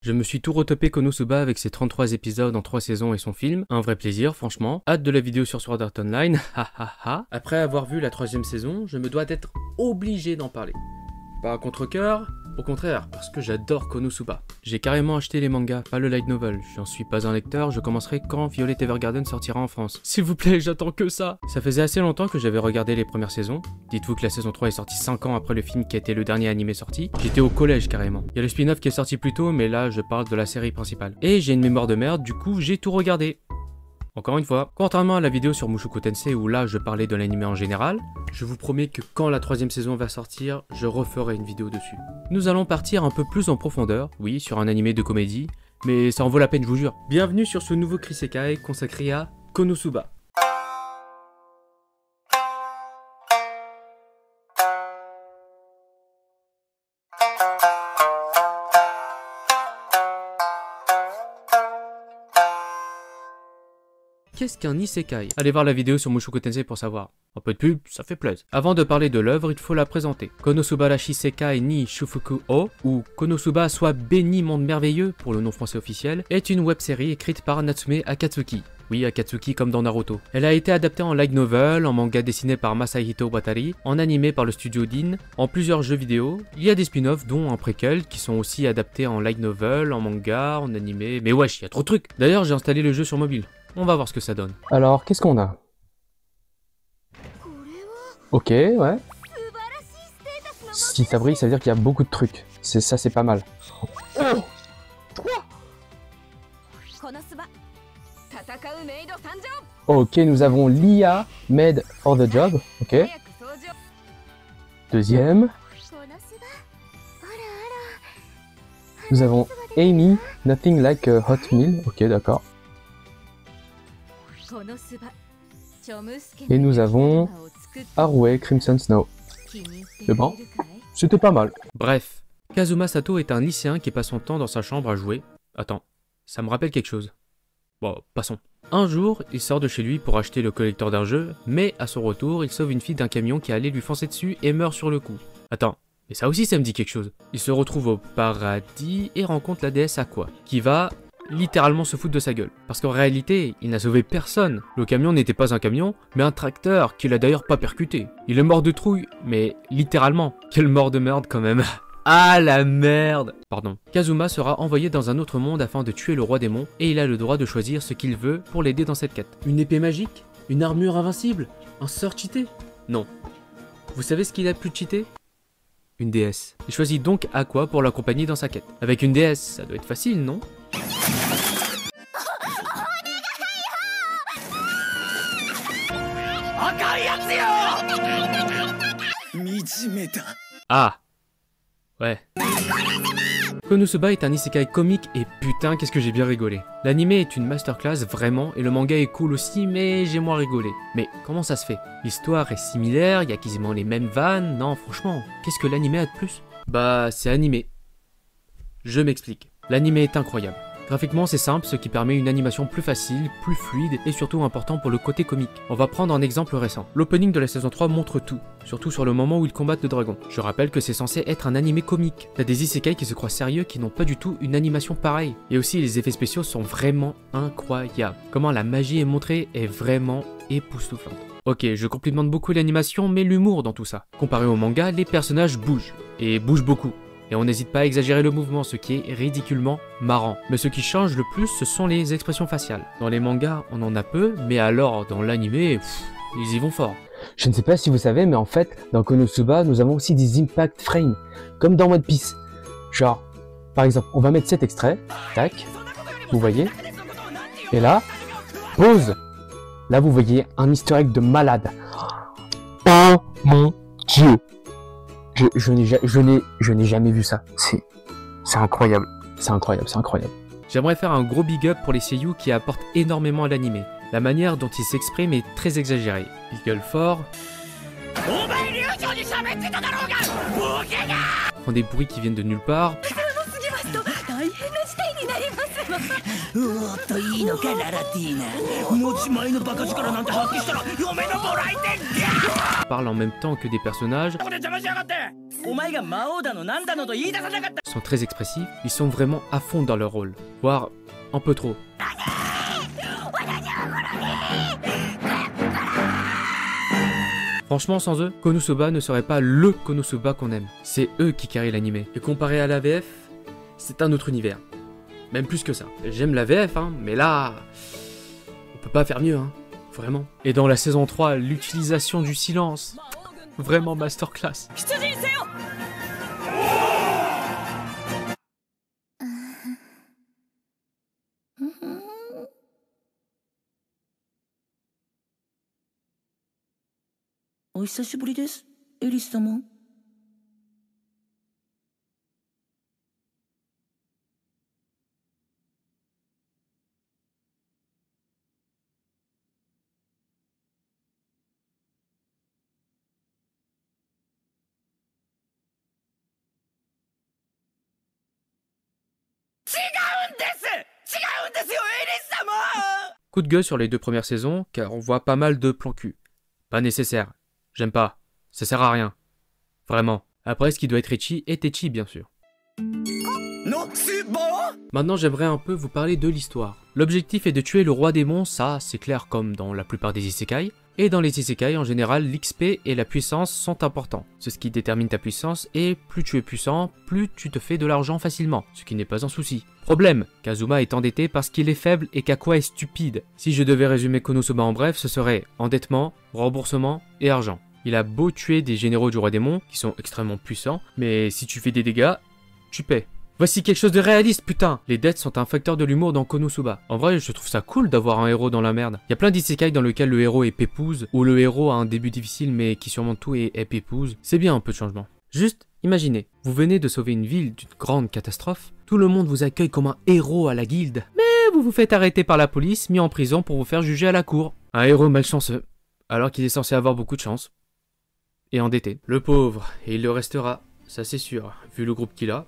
Je me suis tout retopé Konosuba avec ses 33 épisodes en 3 saisons et son film. Un vrai plaisir, franchement. Hâte de la vidéo sur Sword Art Online. Après avoir vu la 3e saison, je me dois d'être obligé d'en parler. Pas à contre-cœur, au contraire, parce que j'adore Konosuba. J'ai carrément acheté les mangas, pas le light novel. J'en suis pas un lecteur, je commencerai quand Violet Evergarden sortira en France. S'il vous plaît, j'attends que ça. Ça faisait assez longtemps que j'avais regardé les premières saisons. Dites-vous que la saison 3 est sortie 5 ans après le film qui a été le dernier animé sorti. J'étais au collège carrément. Il y a le spin-off qui est sorti plus tôt, mais là je parle de la série principale. Et j'ai une mémoire de merde, du coup j'ai tout regardé. Encore une fois, contrairement à la vidéo sur Mushoku Tensei où là je parlais de l'anime en général, je vous promets que quand la 3e saison va sortir, je referai une vidéo dessus. Nous allons partir un peu plus en profondeur, oui, sur un animé de comédie, mais ça en vaut la peine, je vous jure. Bienvenue sur ce nouveau Krisekai consacré à Konosuba. Qu'est-ce qu'un isekai? Allez voir la vidéo sur Mushoku Tensei pour savoir. Un peu de pub, ça fait plaisir. Avant de parler de l'œuvre, il faut la présenter. Konosuba Rashi Sekai ni Shufuku O, ou Konosuba soit béni monde merveilleux pour le nom français officiel, est une web-série écrite par Natsume Akatsuki. Oui, Akatsuki comme dans Naruto. Elle a été adaptée en light novel, en manga dessiné par Masahito Watari, en animé par le studio Deen, en plusieurs jeux vidéo. Il y a des spin-offs dont un préquel qui sont aussi adaptés en light novel, en manga, en animé. Mais wesh, il y a trop de trucs. D'ailleurs, j'ai installé le jeu sur mobile. On va voir ce que ça donne. Alors, qu'est-ce qu'on a? Ok, ouais. Si ça brille, ça veut dire qu'il y a beaucoup de trucs. Ça, c'est pas mal. Ok, nous avons Lia, Made for the Job. Ok. Deuxième. Nous avons Amy, Nothing Like a Hot Meal. Ok, d'accord. Et nous avons Haruhi Crimson Snow. C'est bon, c'était pas mal. Bref, Kazuma Sato est un lycéen qui passe son temps dans sa chambre à jouer. Attends, ça me rappelle quelque chose. Bon, passons. Un jour, il sort de chez lui pour acheter le collecteur d'un jeu, mais à son retour, il sauve une fille d'un camion qui allait lui foncer dessus et meurt sur le coup. Attends, mais ça aussi ça me dit quelque chose. Il se retrouve au paradis et rencontre la déesse Aqua, qui va littéralement se foutre de sa gueule. Parce qu'en réalité, il n'a sauvé personne. Le camion n'était pas un camion, mais un tracteur qu'il a d'ailleurs pas percuté. Il est mort de trouille, mais littéralement. Quelle mort de merde quand même. Ah la merde! Pardon. Kazuma sera envoyé dans un autre monde afin de tuer le roi démon, et il a le droit de choisir ce qu'il veut pour l'aider dans cette quête. Une épée magique? Une armure invincible? Un sort cheaté? Non. Vous savez ce qu'il a pu cheater? Une déesse. Il choisit donc Aqua pour l'accompagner dans sa quête. Avec une déesse, ça doit être facile, non? Ah. Ouais. Konosuba est un isekai comique et putain qu'est-ce que j'ai bien rigolé. L'animé est une masterclass vraiment et le manga est cool aussi mais j'ai moins rigolé. Mais comment ça se fait? L'histoire est similaire, il y a quasiment les mêmes vannes, non franchement, qu'est-ce que l'animé a de plus? Bah c'est animé. Je m'explique. L'animé est incroyable. Graphiquement c'est simple, ce qui permet une animation plus facile, plus fluide et surtout important pour le côté comique. On va prendre un exemple récent. L'opening de la saison 3 montre tout, surtout sur le moment où ils combattent le dragon. Je rappelle que c'est censé être un animé comique. T'as des isekai qui se croient sérieux qui n'ont pas du tout une animation pareille. Et aussi les effets spéciaux sont vraiment incroyables. Comment la magie est montrée est vraiment époustouflante. Ok, je complimente beaucoup l'animation mais l'humour dans tout ça. Comparé au manga, les personnages bougent, et bougent beaucoup. Et on n'hésite pas à exagérer le mouvement, ce qui est ridiculement marrant. Mais ce qui change le plus, ce sont les expressions faciales. Dans les mangas, on en a peu, mais alors dans l'animé, ils y vont fort. Je ne sais pas si vous savez, mais en fait, dans Konosuba, nous avons aussi des impact frames, comme dans One Piece. Genre, par exemple, on va mettre cet extrait, tac, vous voyez, et là, pause. Là, vous voyez un easter egg de malade. Oh mon Dieu! Je n'ai jamais vu ça. C'est incroyable. C'est incroyable, c'est incroyable. J'aimerais faire un gros big up pour les seiyuu qui apportent énormément à l'animé. La manière dont ils s'expriment est très exagérée. Ils gueulent fort, font des bruits qui viennent de nulle part, parlent en même temps que des personnages, sont très expressifs, ils sont vraiment à fond dans leur rôle, voire un peu trop. Franchement, sans eux, Konosuba ne serait pas LE Konosuba qu'on aime. C'est eux qui carrient l'animé. Et comparé à la VF, c'est un autre univers. Même plus que ça. J'aime la VF, hein, mais là, on peut pas faire mieux, hein. Vraiment. Et dans la saison 3, l'utilisation du silence. Vraiment masterclass. Coup de gueule sur les 2 premières saisons, car on voit pas mal de plans cul. Pas nécessaire. J'aime pas. Ça sert à rien. Vraiment. Après, ce qui doit être ecchi est ecchi, bien sûr. Maintenant, j'aimerais un peu vous parler de l'histoire. L'objectif est de tuer le roi démon, ça, c'est clair comme dans la plupart des isekai. Et dans les isekai, en général, l'XP et la puissance sont importants. C'est ce qui détermine ta puissance, et plus tu es puissant, plus tu te fais de l'argent facilement, ce qui n'est pas un souci. Problème, Kazuma est endetté parce qu'il est faible et qu'Aqua est stupide. Si je devais résumer Konosuba en bref, ce serait endettement, remboursement et argent. Il a beau tuer des généraux du roi démon, qui sont extrêmement puissants, mais si tu fais des dégâts, tu paies. Voici quelque chose de réaliste, putain! Les dettes sont un facteur de l'humour dans Konosuba. En vrai, je trouve ça cool d'avoir un héros dans la merde. Il y a plein d'isekai dans lesquels le héros est pépouze, ou le héros a un début difficile mais qui surmonte tout et est pépouze. C'est bien un peu de changement. Juste, imaginez, vous venez de sauver une ville d'une grande catastrophe, tout le monde vous accueille comme un héros à la guilde, mais vous vous faites arrêter par la police, mis en prison pour vous faire juger à la cour. Un héros malchanceux, alors qu'il est censé avoir beaucoup de chance. Et endetté. Le pauvre, et il le restera, ça c'est sûr, vu le groupe qu'il a.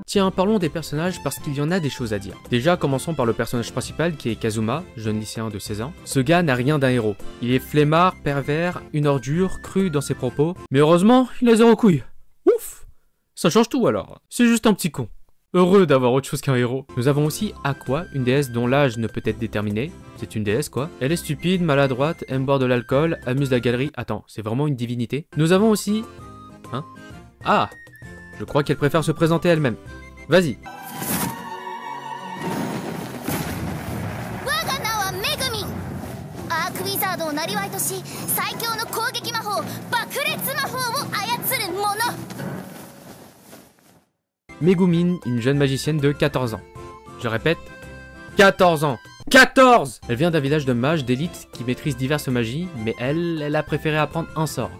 Tiens, parlons des personnages parce qu'il y en a des choses à dire. Déjà, commençons par le personnage principal qui est Kazuma, jeune lycéen de 16 ans. Ce gars n'a rien d'un héros. Il est flemmard, pervers, une ordure, cru dans ses propos. Mais heureusement, il a 0 couilles. Ouf! Ça change tout alors. C'est juste un petit con. Heureux d'avoir autre chose qu'un héros. Nous avons aussi Aqua, une déesse dont l'âge ne peut être déterminé. C'est une déesse quoi. Elle est stupide, maladroite, aime boire de l'alcool, amuse la galerie. Attends, c'est vraiment une divinité. Nous avons aussi... Hein? Ah! Je crois qu'elle préfère se présenter elle-même. Vas-y. Megumin, une jeune magicienne de 14 ans. Je répète, 14 ans. 14! Elle vient d'un village de mages d'élite qui maîtrisent diverses magies, mais elle a préféré apprendre un sort.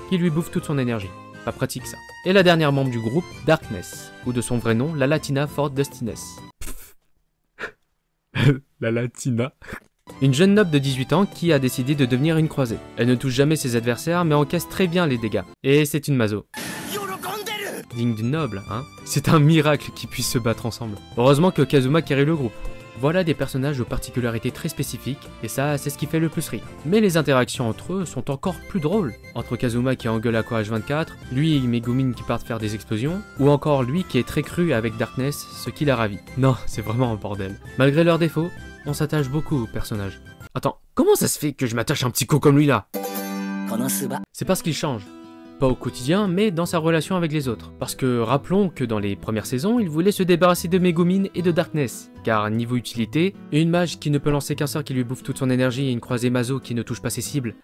Qui lui bouffe toute son énergie. Pas pratique ça. Et la dernière membre du groupe, Darkness, ou de son vrai nom, la Latina Fort Dustiness. La Latina. Une jeune noble de 18 ans qui a décidé de devenir une croisée. Elle ne touche jamais ses adversaires mais encaisse très bien les dégâts. Et c'est une maso. Digne d'une noble, hein. C'est un miracle qu'ils puissent se battre ensemble. Heureusement que Kazuma carry le groupe. Voilà des personnages aux particularités très spécifiques, et ça, c'est ce qui fait le plus rire. Mais les interactions entre eux sont encore plus drôles. Entre Kazuma qui engueule Aqua H24, lui et Megumin qui partent faire des explosions, ou encore lui qui est très cru avec Darkness, ce qui la ravit. Non, c'est vraiment un bordel. Malgré leurs défauts, on s'attache beaucoup aux personnages. Attends, comment ça se fait que je m'attache à un petit co comme lui là? C'est parce qu'il change. Pas au quotidien, mais dans sa relation avec les autres. Parce que rappelons que dans les premières saisons, il voulait se débarrasser de Megumin et de Darkness. Car niveau utilité, une mage qui ne peut lancer qu'un sort qui lui bouffe toute son énergie et une croisée maso qui ne touche pas ses cibles,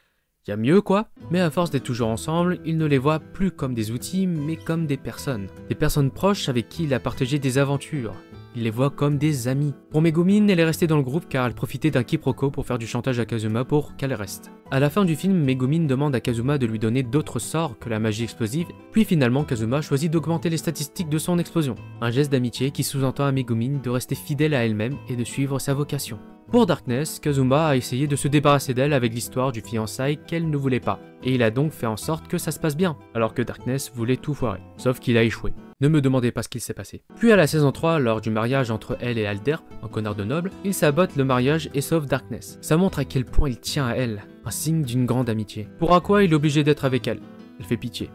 y a mieux quoi. Mais à force d'être toujours ensemble, il ne les voit plus comme des outils, mais comme des personnes. Des personnes proches avec qui il a partagé des aventures. Il les voit comme des amis. Pour Megumin, elle est restée dans le groupe car elle profitait d'un quiproquo pour faire du chantage à Kazuma pour qu'elle reste. À la fin du film, Megumin demande à Kazuma de lui donner d'autres sorts que la magie explosive, puis finalement Kazuma choisit d'augmenter les statistiques de son explosion. Un geste d'amitié qui sous-entend à Megumin de rester fidèle à elle-même et de suivre sa vocation. Pour Darkness, Kazuma a essayé de se débarrasser d'elle avec l'histoire du fiançailles qu'elle ne voulait pas, et il a donc fait en sorte que ça se passe bien, alors que Darkness voulait tout foirer, sauf qu'il a échoué. Ne me demandez pas ce qu'il s'est passé. Puis à la saison 3, lors du mariage entre elle et Alderp, un connard de noble, il sabote le mariage et sauve Darkness. Ça montre à quel point il tient à elle, un signe d'une grande amitié. Pour Aqua, il est obligé d'être avec elle. Elle fait pitié.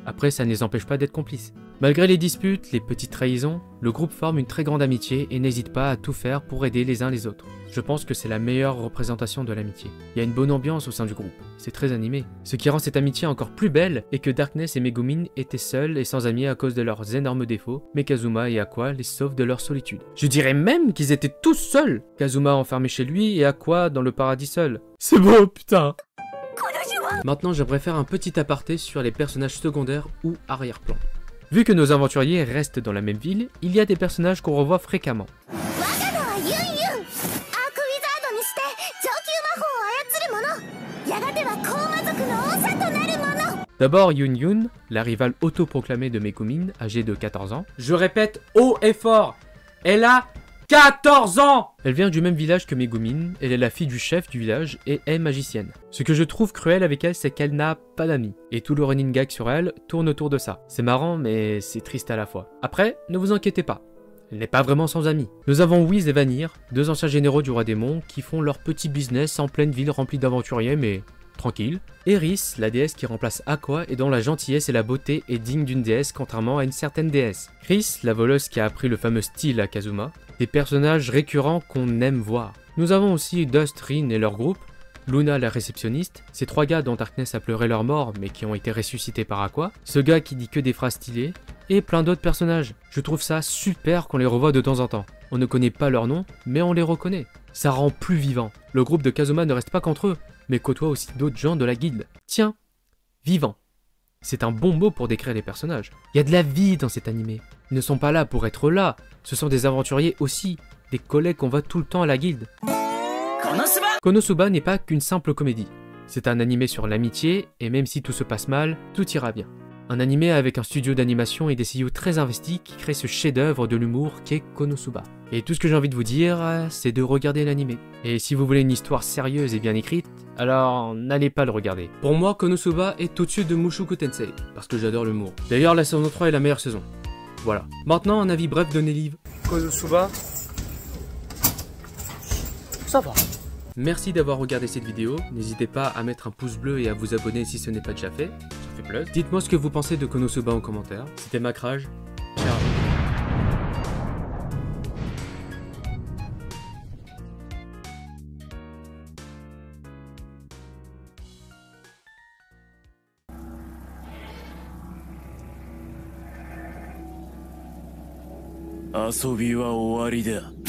Après, ça ne les empêche pas d'être complices. Malgré les disputes, les petites trahisons, le groupe forme une très grande amitié et n'hésite pas à tout faire pour aider les uns les autres. Je pense que c'est la meilleure représentation de l'amitié. Il y a une bonne ambiance au sein du groupe, c'est très animé. Ce qui rend cette amitié encore plus belle est que Darkness et Megumin étaient seuls et sans amis à cause de leurs énormes défauts, mais Kazuma et Aqua les sauvent de leur solitude. Je dirais même qu'ils étaient tous seuls, Kazuma enfermé chez lui et Aqua dans le paradis seul. C'est beau, putain. Maintenant, j'aimerais faire un petit aparté sur les personnages secondaires ou arrière-plan. Vu que nos aventuriers restent dans la même ville, il y a des personnages qu'on revoit fréquemment. D'abord Yun Yun, la rivale autoproclamée de Megumin, âgée de 14 ans. Je répète haut et fort, elle a 14 ans! Elle vient du même village que Megumin, elle est la fille du chef du village et est magicienne. Ce que je trouve cruel avec elle, c'est qu'elle n'a pas d'amis. Et tout le running gag sur elle tourne autour de ça. C'est marrant, mais c'est triste à la fois. Après, ne vous inquiétez pas, elle n'est pas vraiment sans amis. Nous avons Whis et Vanir, deux anciens généraux du roi démon qui font leur petit business en pleine ville remplie d'aventuriers, mais tranquille. Eris, la déesse qui remplace Aqua et dont la gentillesse et la beauté est digne d'une déesse contrairement à une certaine déesse. Chris, la voleuse qui a appris le fameux style à Kazuma. Des personnages récurrents qu'on aime voir. Nous avons aussi Dust, Rin et leur groupe, Luna la réceptionniste, ces trois gars dont Darkness a pleuré leur mort mais qui ont été ressuscités par Aqua, ce gars qui dit que des phrases stylées, et plein d'autres personnages. Je trouve ça super qu'on les revoie de temps en temps. On ne connaît pas leur nom, mais on les reconnaît. Ça rend plus vivant. Le groupe de Kazuma ne reste pas qu'entre eux, mais côtoie aussi d'autres gens de la guilde. Tiens, vivant. C'est un bon mot pour décrire les personnages. Il y a de la vie dans cet animé. Ils ne sont pas là pour être là. Ce sont des aventuriers aussi, des collègues qu'on voit tout le temps à la guilde. Konosuba n'est pas qu'une simple comédie. C'est un animé sur l'amitié, et même si tout se passe mal, tout ira bien. Un animé avec un studio d'animation et des seiyuu très investis qui crée ce chef-d'œuvre de l'humour qu'est Konosuba. Et tout ce que j'ai envie de vous dire, c'est de regarder l'animé. Et si vous voulez une histoire sérieuse et bien écrite, alors n'allez pas le regarder. Pour moi, Konosuba est au-dessus de Mushoku Tensei, parce que j'adore l'humour. D'ailleurs, la saison 3 est la meilleure saison. Voilà. Maintenant, un avis bref de Nelly. Konosuba, ça va. Merci d'avoir regardé cette vidéo. N'hésitez pas à mettre un pouce bleu et à vous abonner si ce n'est pas déjà fait. Ça fait plaisir. Dites-moi ce que vous pensez de Konosuba en commentaire. C'était Macrage. Ciao. Asobi wa owari da.